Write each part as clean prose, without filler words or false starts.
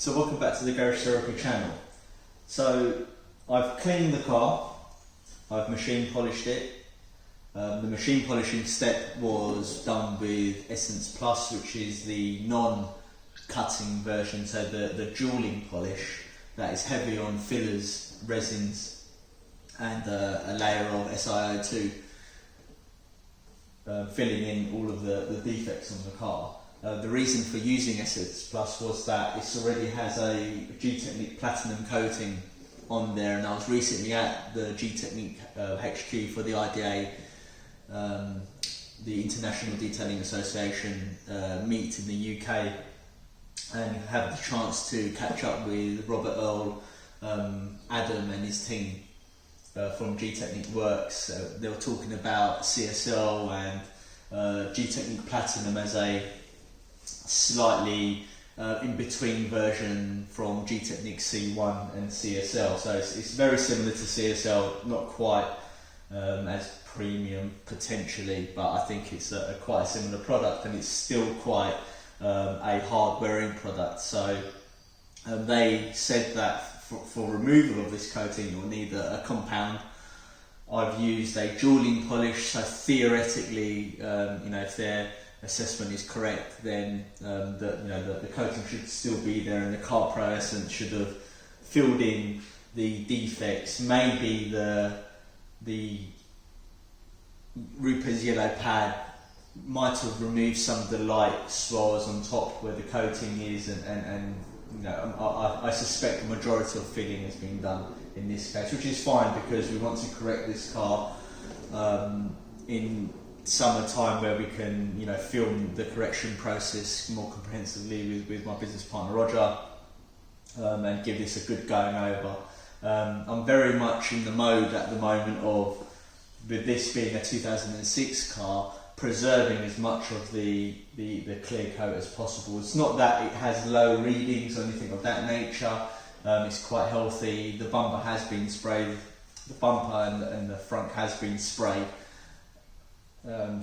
So welcome back to the Garage Therapy channel. So I've cleaned the car, I've machine polished it. The machine polishing step was done with Essence Plus, which is the non-cutting version, so the jeweling polish that is heavy on fillers, resins and a layer of SiO2 filling in all of the defects on the car. The reason for using Essence Plus was that it already has a G-Technique Platinum coating on there, and I was recently at the G-Technique HQ for the IDA, the International Detailing Association meet in the UK, and have the chance to catch up with Robert Earl, Adam and his team from G-Technique Works. They were talking about CSL and G-Technique Platinum as a slightly in-between version from G-Technique C1 and CSL. So it's very similar to CSL, not quite as premium potentially, but I think it's quite a similar product, and it's still quite a hard-wearing product. So they said that for removal of this coating you'll need a compound. I've used a jeweling polish, so theoretically, if their assessment is correct, then the coating should still be there, and the Car Pro Essence should have filled in the defects. Maybe the Ruper's yellow pad might have removed some of the light swirls on top where the coating is, and I suspect the majority of filling has been done in this case, which is fine because we want to correct this car in summertime, where we can film the correction process more comprehensively with my business partner Roger, and give this a good going over. I'm very much in the mode at the moment of, with this being a 2006 car, preserving as much of the clear coat as possible. It's not that it has low readings or anything of that nature. It's quite healthy. The bumper has been sprayed, the bumper and the front has been sprayed. But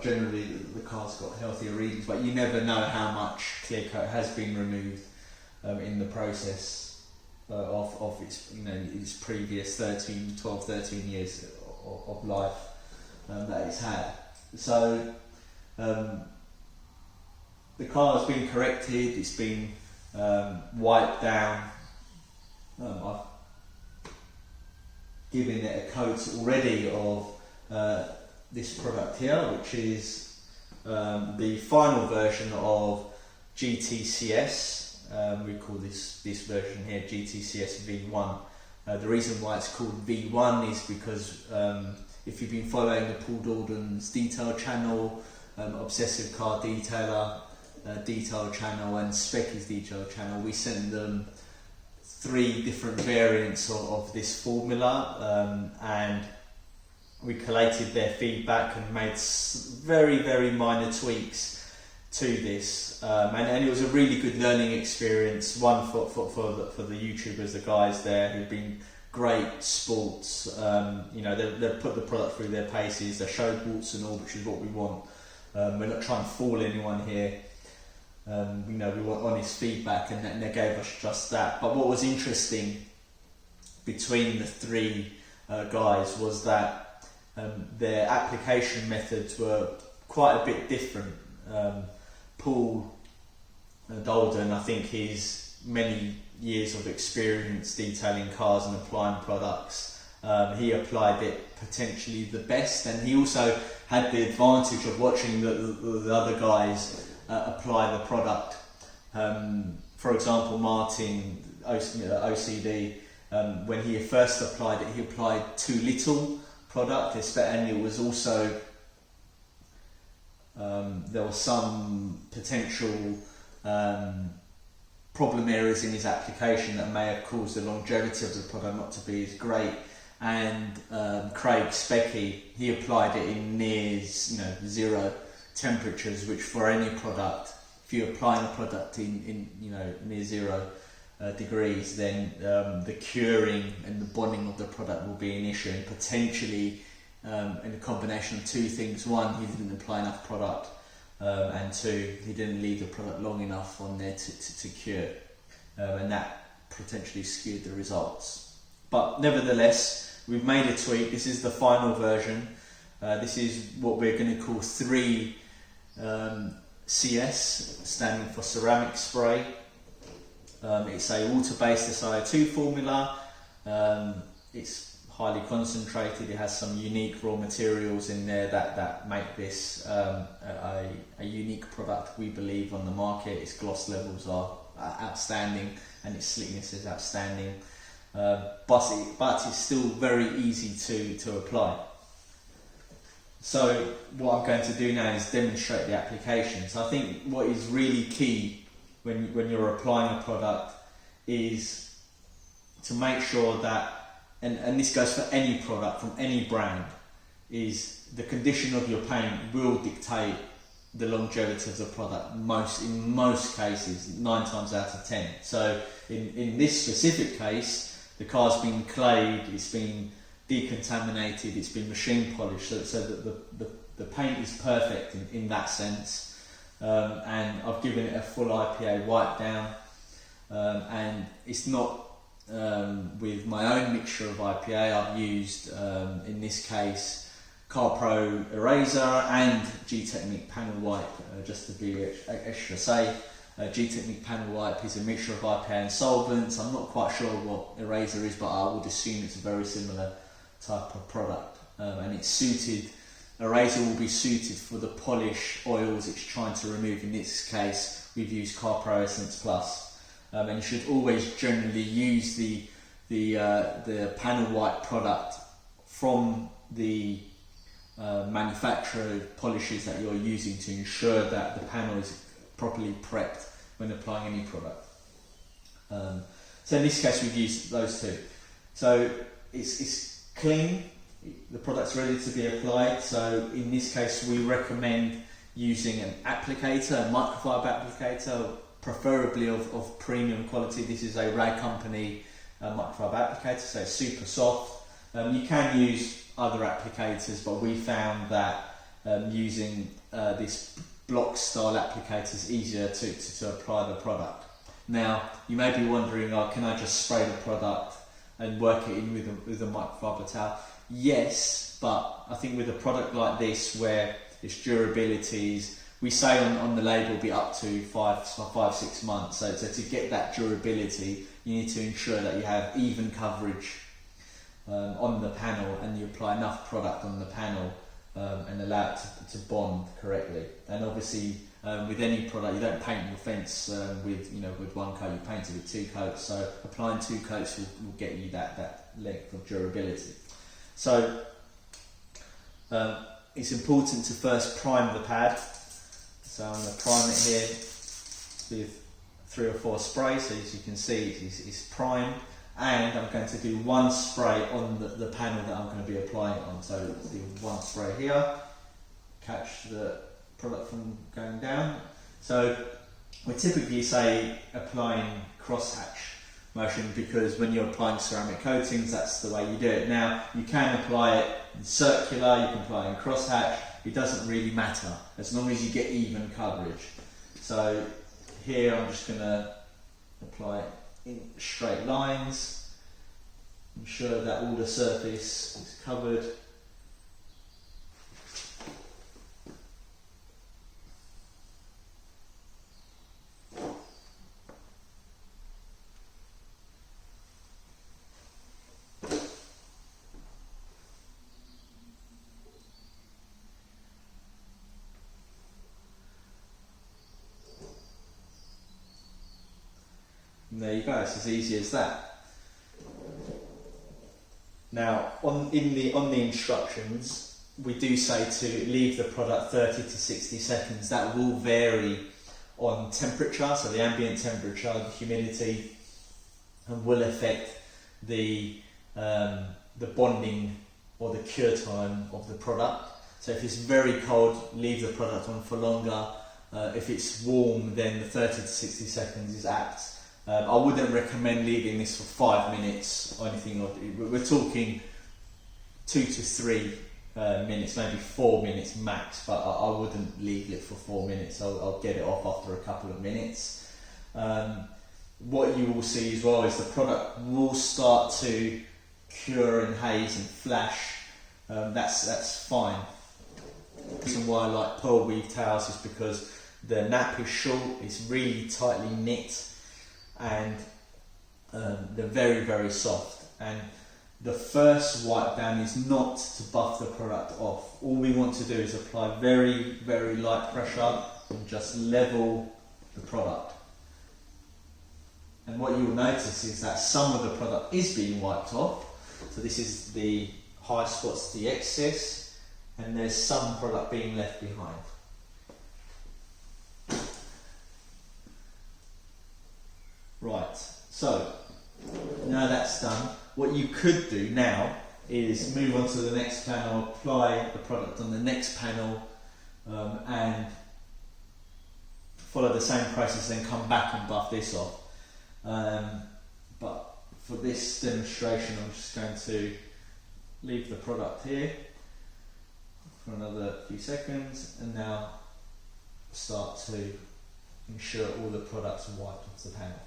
generally the car's got healthier readings, but you never know how much clear coat has been removed in the process of its previous 12, 13 years of life that it's had. So the car has been corrected, it's been wiped down. I've given it a coat already of this product here, which is the final version of GTCS. We call this version here GTCS V1. The reason why it's called V1 is because if you've been following the Paul Dalden's detail channel, Obsessive Car Detailer detail channel and Specky's detail channel, we sent them 3 different variants of this formula, and we collated their feedback and made very, very minor tweaks to this, and it was a really good learning experience. One for the YouTubers, the guys there who've been great sports. They've put the product through their paces, they showed warts and all, which is what we want. We're not trying to fool anyone here. We want honest feedback, and they gave us just that. But what was interesting between the 3 guys was that their application methods were quite a bit different. Paul Dalden, I think his many years of experience detailing cars and applying products, he applied it potentially the best, and he also had the advantage of watching the other guys apply the product. For example, Martin OCD, when he first applied it, he applied too little product, and it was also there was some potential problem areas in his application that may have caused the longevity of the product not to be as great. And Craig Specky, he applied it in near zero temperatures, which for any product, if you're applying a product in near 0 degrees, then the curing and the bonding of the product will be an issue, and potentially in a combination of 2 things. One, he didn't apply enough product and 2, he didn't leave the product long enough on there to cure, and that potentially skewed the results. But nevertheless, we've made a tweak. This is the final version. This is what we're going to call 3 CS, standing for ceramic spray. It's a water-based SiO2 formula. It's highly concentrated. It has some unique raw materials in there that make this a unique product, we believe, on the market. Its gloss levels are outstanding and its slickness is outstanding, but it's still very easy to apply. So what I'm going to do now is demonstrate the application. So I think what is really key when you're applying a product is to make sure that, and this goes for any product from any brand, is the condition of your paint will dictate the longevity of the product in most cases, 9 times out of 10. So in this specific case, the car's been clayed, it's been decontaminated, it's been machine polished, so that the paint is perfect in that sense, and I've given it a full IPA wipe down, and it's not with my own mixture of IPA. I've used in this case CarPro eraser and G-Technique panel wipe, just to be extra safe. G-Technique panel wipe is a mixture of IPA and solvents. I'm not quite sure what eraser is, but I would assume it's a very similar type of product, and it's suited. Eraser will be suited for the polish oils it's trying to remove. In this case, we've used CarPro Essence Plus, and you should always generally use the panel wipe product from the manufacturer polishes that you're using to ensure that the panel is properly prepped when applying any product. So in this case, we've used those 2. So it's clean, the product's ready to be applied. So in this case, we recommend using an applicator, a microfibre applicator, preferably of premium quality. This is a Rag Company microfibre applicator, so it's super soft. You can use other applicators, but we found that using this block style applicator is easier to apply the product. Now, you may be wondering, can I just spray the product and work it in with a microfibre towel? Yes, but I think with a product like this, where its durability is, we say on the label, be up to 5-6 months. So to get that durability, you need to ensure that you have even coverage on the panel, and you apply enough product on the panel and allow it to bond correctly. And obviously, with any product, you don't paint your fence with 1 coat. You paint it with 2 coats. So applying 2 coats will get you that length of durability. So it's important to first prime the pad. So I'm going to prime it here with 3 or 4 sprays. So as you can see, it's primed. And I'm going to do 1 spray on the panel that I'm going to be applying it on. So let's do 1 spray here, catch the product from going down. So we typically say applying crosshatch motion, because when you're applying ceramic coatings, that's the way you do it. Now, you can apply it in circular, you can apply it in crosshatch, it doesn't really matter, as long as you get even coverage. So here I'm just going to apply it in straight lines, ensure that all the surface is covered. And there you go, it's as easy as that. Now, on the instructions, we do say to leave the product 30 to 60 seconds. That will vary on temperature, so the ambient temperature, the humidity, and will affect the bonding or the cure time of the product. So if it's very cold, leave the product on for longer. If it's warm, then the 30 to 60 seconds is apt. I wouldn't recommend leaving this for 5 minutes or anything. We're talking 2 to 3 minutes, maybe 4 minutes max, but I wouldn't leave it for 4 minutes. I'll get it off after a couple of minutes. What you will see as well is the product will start to cure and haze and flash. That's fine. The reason why I like pearl weave towels is because the nap is short, it's really tightly knit, and they're very, very soft. And the first wipe down is not to buff the product off. All we want to do is apply very, very light pressure and just level the product. And what you'll notice is that some of the product is being wiped off. So this is the high spots, the excess, and there's some product being left behind. Right, so now that's done, what you could do now is move on to the next panel, apply the product on the next panel, and follow the same process, then come back and buff this off. But for this demonstration, I'm just going to leave the product here for another few seconds, and now start to ensure all the products are wiped off the panel.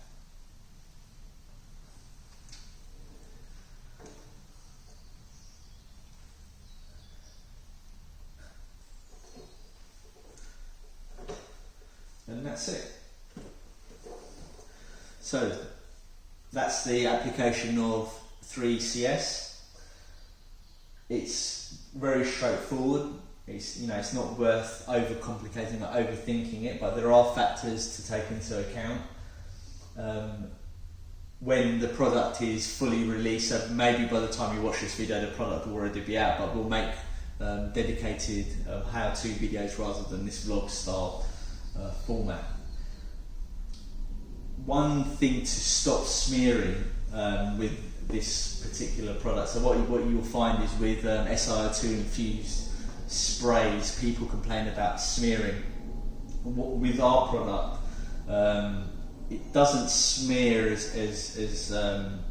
And that's it. So that's the application of 3CS. It's very straightforward. It's not worth overcomplicating or overthinking it, but there are factors to take into account. When the product is fully released, so maybe by the time you watch this video the product will already be out, but we'll make dedicated how-to videos rather than this vlog style format. One thing to stop smearing with this particular product, so what you'll find is with SiO2 infused sprays, people complain about smearing. With our product, it doesn't smear as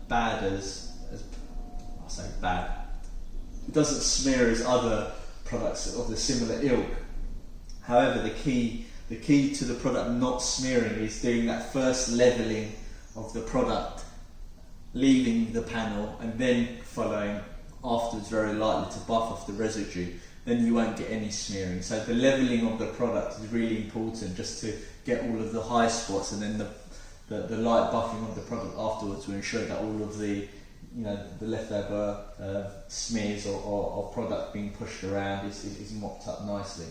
bad as I say bad. It doesn't smear as other products of the similar ilk. However, the key to the product not smearing is doing that first levelling of the product, leaving the panel, and then following afterwards very lightly to buff off the residue. Then you won't get any smearing. So the levelling of the product is really important, just to get all of the high spots, and then the light buffing of the product afterwards will ensure that all of the the leftover smears or product being pushed around is mopped up nicely.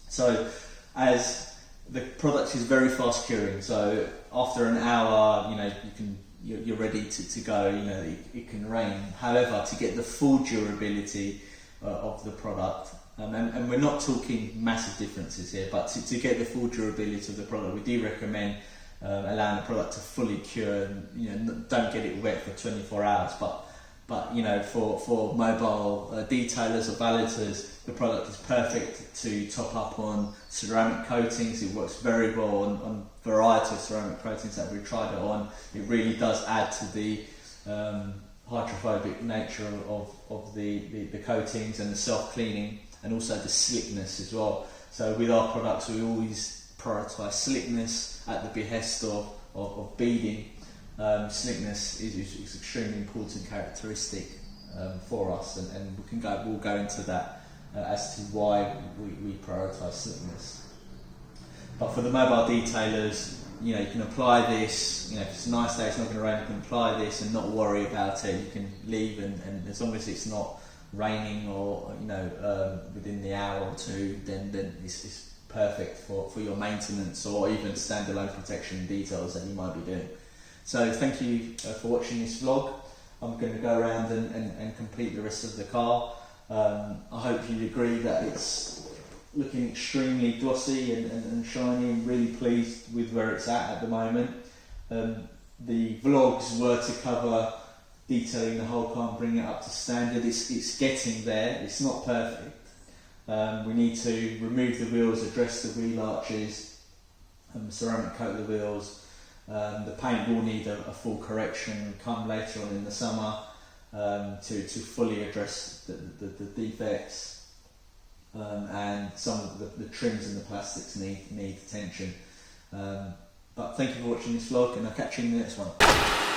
So as the product is very fast curing, so after an hour, you're ready to go. It can rain. However, to get the full durability of the product, and we're not talking massive differences here, but to get the full durability of the product, we do recommend allowing the product to fully cure. And, don't get it wet for 24 hours, but for mobile detailers or valetters, the product is perfect to top up on ceramic coatings. It works very well on variety of ceramic coatings that we've tried it on. It really does add to the hydrophobic nature of the coatings and the self-cleaning, and also the slickness as well. So with our products, we always prioritise slickness at the behest of beading. Slickness is extremely important characteristic for us, and we'll go into that as to why we prioritise slickness. But for the mobile detailers, you can apply this. If it's a nice day, it's not going to rain, you can apply this and not worry about it. You can leave, and as long as it's not raining or within the hour or two, then it's perfect for your maintenance or even standalone protection details that you might be doing. So thank you for watching this vlog. I'm going to go around and complete the rest of the car. I hope you agree that it's looking extremely glossy and shiny, and really pleased with where it's at the moment. The vlogs were to cover detailing the whole car and bring it up to standard. It's getting there. It's not perfect. We need to remove the wheels, address the wheel arches, ceramic coat the wheels. The paint will need a full correction come later on in the summer. to fully address the defects, and some of the trims and the plastics need attention. But thank you for watching this vlog, and I'll catch you in the next one.